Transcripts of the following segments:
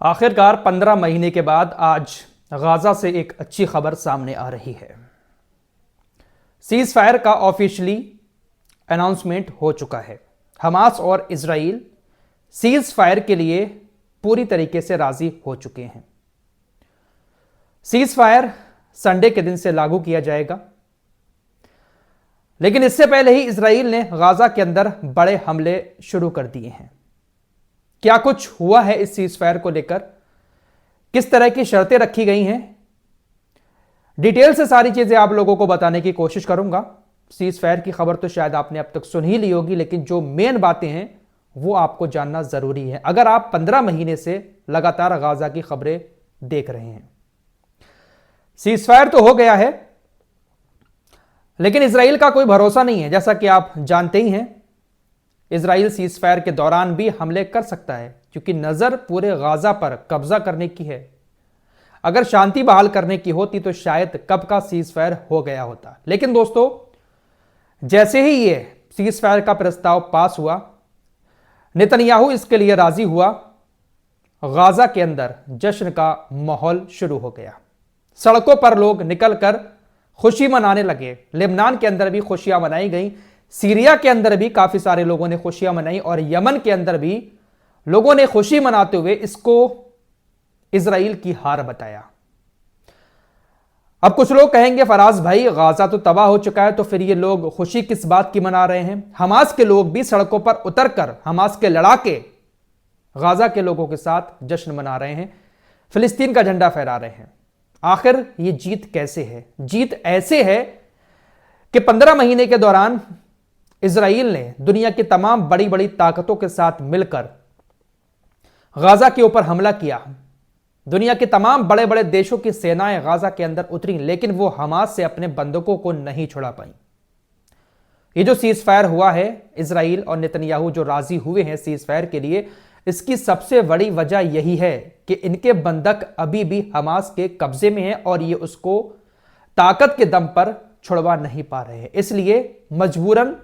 आखिरकार 15 महीने के बाद आज गाजा से एक अच्छी खबर सामने आ रही है। सीज फायर का ऑफिशियली अनाउंसमेंट हो चुका है। हमास और इजराइल सीज फायर के लिए पूरी तरीके से राजी हो चुके हैं। सीज फायर संडे के दिन से लागू किया जाएगा, लेकिन इससे पहले ही इजराइल ने गाजा के अंदर बड़े हमले शुरू कर दिए हैं। क्या कुछ हुआ है इस सीज फायर को लेकर, किस तरह की शर्तें रखी गई हैं, डिटेल से सारी चीजें आप लोगों को बताने की कोशिश करूंगा। सीज फायर की खबर तो शायद आपने अब तक सुन ही ली होगी, लेकिन जो मेन बातें हैं वो आपको जानना जरूरी है अगर आप 15 महीने से लगातार गाजा की खबरें देख रहे हैं। सीज फायर तो हो गया है, लेकिन इजराइल का कोई भरोसा नहीं है। जैसा कि आप जानते ही हैं, इजराइल सीज फायर के दौरान भी हमले कर सकता है, क्योंकि नजर पूरे गाजा पर कब्जा करने की है। अगर शांति बहाल करने की होती तो शायद कब का सीज फायर हो गया होता। लेकिन दोस्तों, जैसे ही ये सीज फायर का प्रस्ताव पास हुआ, नेतन्याहू इसके लिए राजी हुआ, गाजा के अंदर जश्न का माहौल शुरू हो गया। सड़कों पर लोग निकलकर खुशी मनाने लगे। लेबनान के अंदर भी खुशियां मनाई गई, सीरिया के अंदर भी काफी सारे लोगों ने खुशियां मनाई, और यमन के अंदर भी लोगों ने खुशी मनाते हुए इसको इजराइल की हार बताया। अब कुछ लोग कहेंगे, फराज भाई गाजा तो तबाह हो चुका है, तो फिर ये लोग खुशी किस बात की मना रहे हैं? हमास के लोग भी सड़कों पर उतरकर हमास के लड़ाके गाजा के लोगों के साथ जश्न मना रहे हैं, फिलिस्तीन का झंडा फहरा रहे हैं। आखिर ये जीत कैसे है? जीत ऐसे है कि 15 महीने के दौरान इजराइल ने दुनिया की तमाम बड़ी बड़ी ताकतों के साथ मिलकर गाजा के ऊपर हमला किया। दुनिया के तमाम बड़े बड़े देशों की सेनाएं गाजा के अंदर उतरी, लेकिन वो हमास से अपने बंधकों को नहीं छुड़ा पाई। ये जो सीज फायर हुआ है, इजराइल और नेतन्याहू जो राजी हुए हैं सीज फायर के लिए, इसकी सबसे बड़ी वजह यही है कि इनके बंधक अभी भी हमास के कब्जे में हैं और ये उसको ताकत के दम पर छुड़वा नहीं पा रहे हैं। इसलिए मजबूरन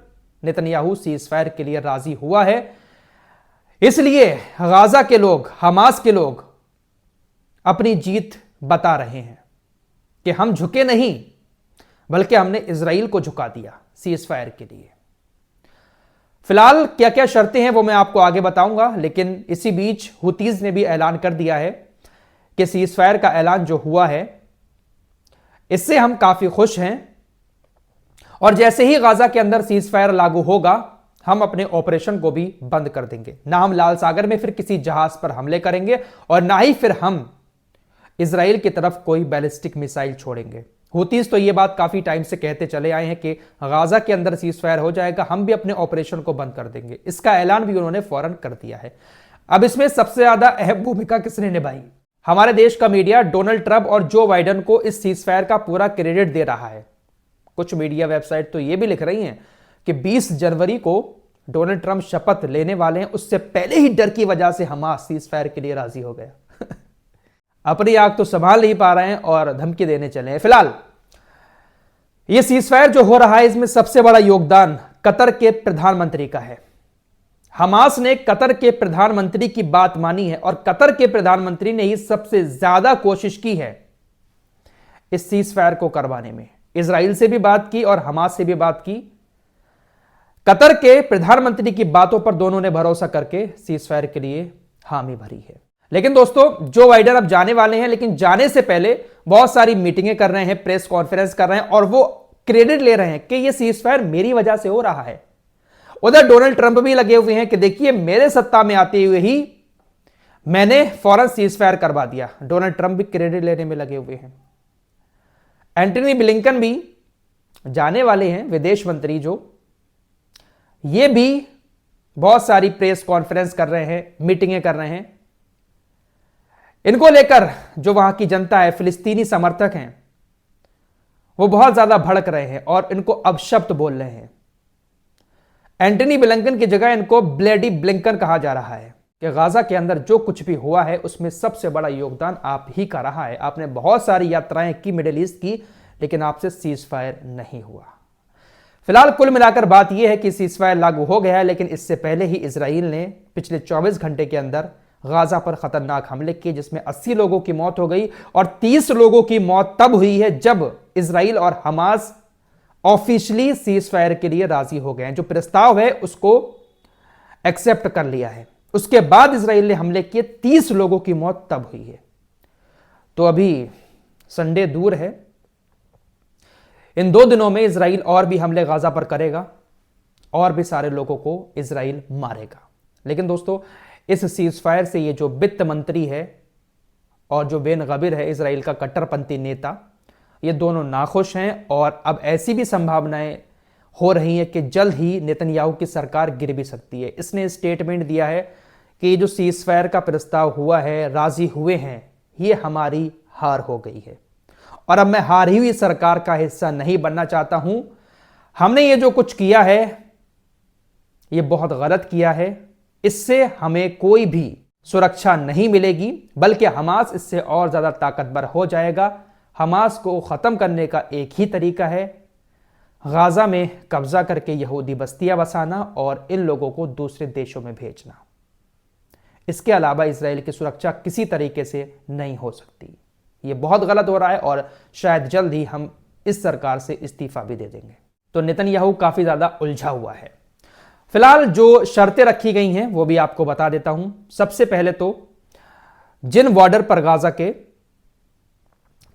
नेतन्याहू सीज फायर के लिए राजी हुआ है। इसलिए गाजा के लोग, हमास के लोग अपनी जीत बता रहे हैं कि हम झुके नहीं, बल्कि हमने इजराइल को झुका दिया सीज फायर के लिए। फिलहाल क्या क्या शर्तें हैं वो मैं आपको आगे बताऊंगा, लेकिन इसी बीच हुतीज ने भी ऐलान कर दिया है कि सीज फायर का ऐलान जो हुआ है, इससे हम काफी खुश हैं, और जैसे ही गाजा के अंदर सीज फायर लागू होगा, हम अपने ऑपरेशन को भी बंद कर देंगे। ना हम लाल सागर में फिर किसी जहाज पर हमले करेंगे, और ना ही फिर हम इजराइल की तरफ कोई बैलिस्टिक मिसाइल छोड़ेंगे। हुतीज तो ये बात काफी टाइम से कहते चले आए हैं कि गाजा के अंदर सीज फायर हो जाएगा, हम भी अपने ऑपरेशन को बंद कर देंगे। इसका ऐलान भी उन्होंने फौरन कर दिया है। अब इसमें सबसे ज्यादा अहम भूमिका किसने निभाई? हमारे देश का मीडिया डोनाल्ड ट्रंप और जो बाइडेन को इस सीज फायर का पूरा क्रेडिट दे रहा है। कुछ मीडिया वेबसाइट तो यह भी लिख रही हैं कि 20 जनवरी को डोनाल्ड ट्रंप शपथ लेने वाले हैं, उससे पहले ही डर की वजह से हमास सीज फायर के लिए राजी हो गया। अपनी आग तो संभाल नहीं पा रहे हैं और धमकी देने चले हैं। फिलहाल यह सीज फायर जो हो रहा है, इसमें सबसे बड़ा योगदान कतर के प्रधानमंत्री का है। हमास ने कतर के प्रधानमंत्री की बात मानी है, और कतर के प्रधानमंत्री ने ही सबसे ज्यादा कोशिश की है इस सीज फायर को करवाने में। इजराइल से भी बात की और हमास से भी बात की। कतर के प्रधानमंत्री की बातों पर दोनों ने भरोसा करके सीज फायर के लिए हामी भरी है। लेकिन दोस्तों, जो बाइडेन अब जाने वाले हैं, लेकिन जाने से पहले बहुत सारी मीटिंगें कर रहे हैं, प्रेस कॉन्फ्रेंस कर रहे हैं, और वो क्रेडिट ले रहे हैं कि ये सीज फायर मेरी वजह से हो रहा है। उधर डोनाल्ड ट्रंप भी लगे हुए हैं कि देखिए, मेरे सत्ता में आते हुए ही मैंने फौरन सीज फायर करवा दिया। डोनाल्ड ट्रंप भी क्रेडिट लेने में लगे हुए हैं। एंटनी ब्लिंकन भी जाने वाले हैं, विदेश मंत्री जो, ये भी बहुत सारी प्रेस कॉन्फ्रेंस कर रहे हैं, मीटिंगें कर रहे हैं। इनको लेकर जो वहां की जनता है, फिलिस्तीनी समर्थक हैं, वो बहुत ज्यादा भड़क रहे हैं और इनको अपशब्द बोल रहे हैं। एंटनी ब्लिंकन की जगह इनको ब्लेडी ब्लिंकन कहा जा रहा है कि गाजा के अंदर जो कुछ भी हुआ है उसमें सबसे बड़ा योगदान आप ही का रहा है। आपने बहुत सारी यात्राएं की मिडिल ईस्ट की, लेकिन आपसे सीज फायर नहीं हुआ। फिलहाल कुल मिलाकर बात यह है कि सीज फायर लागू हो गया है, लेकिन इससे पहले ही इजराइल ने पिछले 24 घंटे के अंदर गाजा पर खतरनाक हमले किए जिसमें 80 लोगों की मौत हो गई और 30 लोगों की मौत तब हुई है जब इजराइल और हमास ऑफिशियली सीज फायर के लिए राजी हो गए हैं। जो प्रस्ताव है उसको एक्सेप्ट कर लिया है। उसके बाद इजराइल ने हमले किए, 30 लोगों की मौत तब हुई है। तो अभी संडे दूर है, इन 2 दिनों में इजराइल और भी हमले गाजा पर करेगा और भी सारे लोगों को इजराइल मारेगा। लेकिन दोस्तों, इस सीज फायर से ये जो वित्त मंत्री है और जो बेन गबीर है इजराइल का कट्टरपंथी नेता, ये दोनों नाखुश हैं और अब ऐसी भी संभावनाएं हो रही हैं कि जल्द ही नेतन्याहू की सरकार गिर भी सकती है। इसने स्टेटमेंट दिया है कि ये जो सीज फायर का प्रस्ताव हुआ है, राजी हुए हैं, ये हमारी हार हो गई है और अब मैं हारी हुई सरकार का हिस्सा नहीं बनना चाहता हूं। हमने ये जो कुछ किया है ये बहुत गलत किया है, इससे हमें कोई भी सुरक्षा नहीं मिलेगी, बल्कि हमास इससे और ज्यादा ताकतवर हो जाएगा। हमास को खत्म करने का एक ही तरीका है, गाजा में कब्जा करके यहूदी बस्तियां बसाना और इन लोगों को दूसरे देशों में भेजना। इसके अलावा इजराइल की सुरक्षा किसी तरीके से नहीं हो सकती। यह बहुत गलत हो रहा है और शायद जल्द ही हम इस सरकार से इस्तीफा भी दे देंगे। तो नेतन्याहू काफी ज्यादा उलझा हुआ है। फिलहाल जो शर्तें रखी गई हैं वो भी आपको बता देता हूं। सबसे पहले तो जिन बॉर्डर पर गाजा के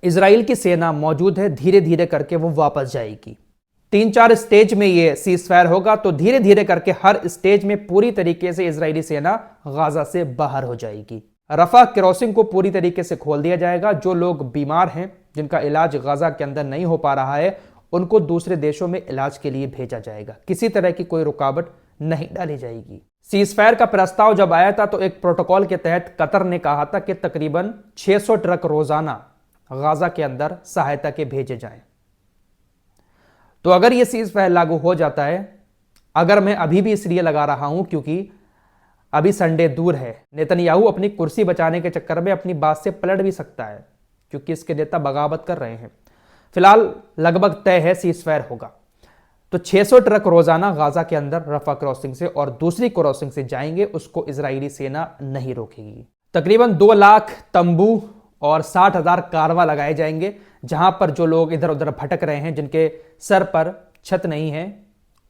इजराइल की सेना मौजूद है, धीरे धीरे करके वो वापस जाएगी। 3-4 स्टेज में ये सीज फायर होगा, तो धीरे धीरे करके हर स्टेज में पूरी तरीके से इजरायली सेना गाजा से बाहर हो जाएगी। रफा क्रॉसिंग को पूरी तरीके से खोल दिया जाएगा। जो लोग बीमार हैं, जिनका इलाज गाजा के अंदर नहीं हो पा रहा है, उनको दूसरे देशों में इलाज के लिए भेजा जाएगा। किसी तरह की कोई रुकावट नहीं डाली जाएगी। सीज फायर का प्रस्ताव जब आया था तो एक प्रोटोकॉल के तहत कतर ने कहा था कि तकरीबन 600 ट्रक रोजाना गाजा के अंदर सहायता के भेजे जाएं। तो अगर यह सीज फायर लागू हो जाता है, अगर मैं अभी भी इसलिए लगा रहा हूं क्योंकि अभी संडे दूर है, नेतन्याहू अपनी कुर्सी बचाने के चक्कर में अपनी बात से पलट भी सकता है क्योंकि इसके नेता बगावत कर रहे हैं। फिलहाल लगभग तय है सीज फायर होगा। तो 600 ट्रक रोजाना गाजा के अंदर रफा क्रॉसिंग से और दूसरी क्रॉसिंग से जाएंगे, उसको इजरायली सेना नहीं रोकेगी। तकरीबन 2 लाख तंबू और 60,000 कारवा लगाए जाएंगे, जहां पर जो लोग इधर उधर भटक रहे हैं, जिनके सर पर छत नहीं है,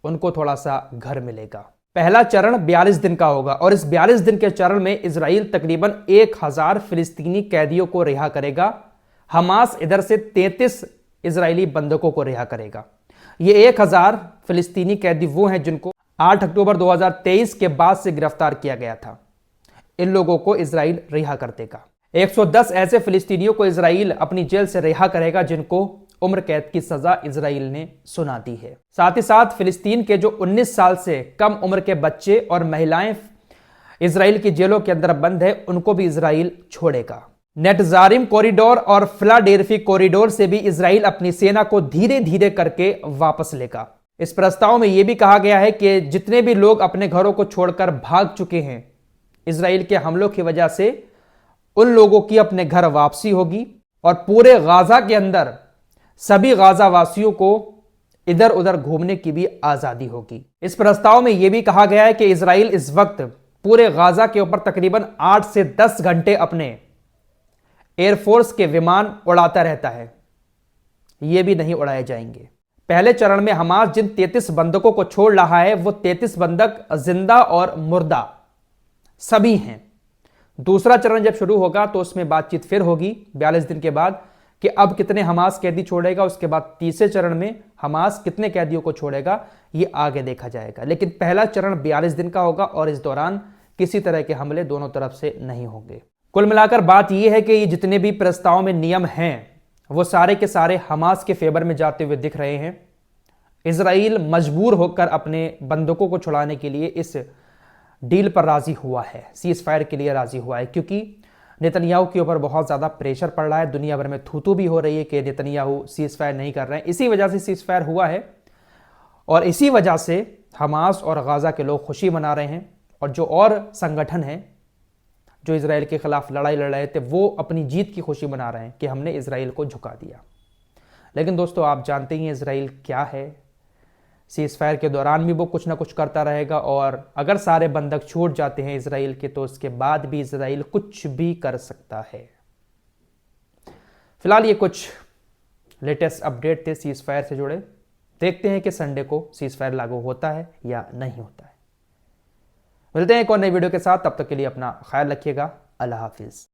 उनको थोड़ा सा घर मिलेगा। पहला चरण 42 दिन का होगा और इस 42 दिन के चरण में इजराइल तकरीबन 1000 फिलिस्तीनी कैदियों को रिहा करेगा। हमास इधर से 33 इजरायली बंधकों को रिहा करेगा। ये 1000 फिलिस्तीनी कैदी वो हैं जिनको 8 अक्टूबर 2023 के बाद से गिरफ्तार किया गया था। इन लोगों को इजराइल रिहा कर देगा। 110 ऐसे फिलिस्तीनियों को इजराइल अपनी जेल से रिहा करेगा जिनको उम्र कैद की सजा इजराइल ने सुना दी है। साथ ही साथ फिलिस्तीन के जो 19 साल से कम उम्र के बच्चे और महिलाएं इजराइल की जेलों के अंदर बंद है, उनको भी इजराइल छोड़ेगा। नेटजारिम कॉरिडोर और फिलाडेल्फी कॉरिडोर से भी इजराइल अपनी सेना को धीरे धीरे करके वापस लेगा। इस प्रस्ताव में यह भी कहा गया है कि जितने भी लोग अपने घरों को छोड़कर भाग चुके हैं इजराइल के हमलों की वजह से, उन लोगों की अपने घर वापसी होगी और पूरे गाजा के अंदर सभी गाजा वासियों को इधर उधर घूमने की भी आजादी होगी। इस प्रस्ताव में यह भी कहा गया है कि इजराइल इस वक्त पूरे गाजा के ऊपर तकरीबन 8 से 10 घंटे अपने एयरफोर्स के विमान उड़ाता रहता है, ये भी नहीं उड़ाए जाएंगे। पहले चरण में हमास जिन 33 बंधकों को छोड़ रहा है वो 33 बंधक जिंदा और मुर्दा सभी हैं। दूसरा चरण जब शुरू होगा तो उसमें बातचीत फिर होगी 42 दिन के बाद कि अब कितने हमास कैदी छोड़ेगा। उसके बाद तीसरे चरण में हमास कितने कैदियों को छोड़ेगा ये आगे देखा जाएगा। लेकिन पहला चरण 42 दिन का होगा और इस दौरान किसी तरह के हमले दोनों तरफ से नहीं होंगे। कुल मिलाकर बात यह है कि ये जितने भी प्रस्ताव में नियम हैं वो सारे के सारे हमास के फेवर में जाते हुए दिख रहे हैं। इजराइल मजबूर होकर अपने बंधकों को छुड़ाने के लिए इस डील पर राजी हुआ है, सीज फायर के लिए राजी हुआ है, क्योंकि नेतन्याहू के ऊपर बहुत ज़्यादा प्रेशर पड़ रहा है। दुनिया भर में थू भी हो रही है कि नेतन्याहू सीज फायर नहीं कर रहे हैं। इसी वजह से सीज फायर हुआ है और इसी वजह से हमास और गाजा के लोग खुशी मना रहे हैं और जो और संगठन हैं जो इजराइल के खिलाफ लड़ाई लड़ रहे थे वो अपनी जीत की खुशी मना रहे हैं कि हमने इजराइल को झुका दिया। लेकिन दोस्तों, आप जानते ही हैं इजराइल क्या है। सीज फायर के दौरान भी वो कुछ ना कुछ करता रहेगा, और अगर सारे बंधक छूट जाते हैं इसराइल के तो उसके बाद भी इसराइल कुछ भी कर सकता है। फिलहाल ये कुछ लेटेस्ट अपडेट थे सीज फायर से जुड़े। देखते हैं कि संडे को सीज फायर लागू होता है या नहीं होता है। मिलते हैं एक और नई वीडियो के साथ, तब तक के लिए अपना ख्याल रखिएगा। अल्लाह हाफिज।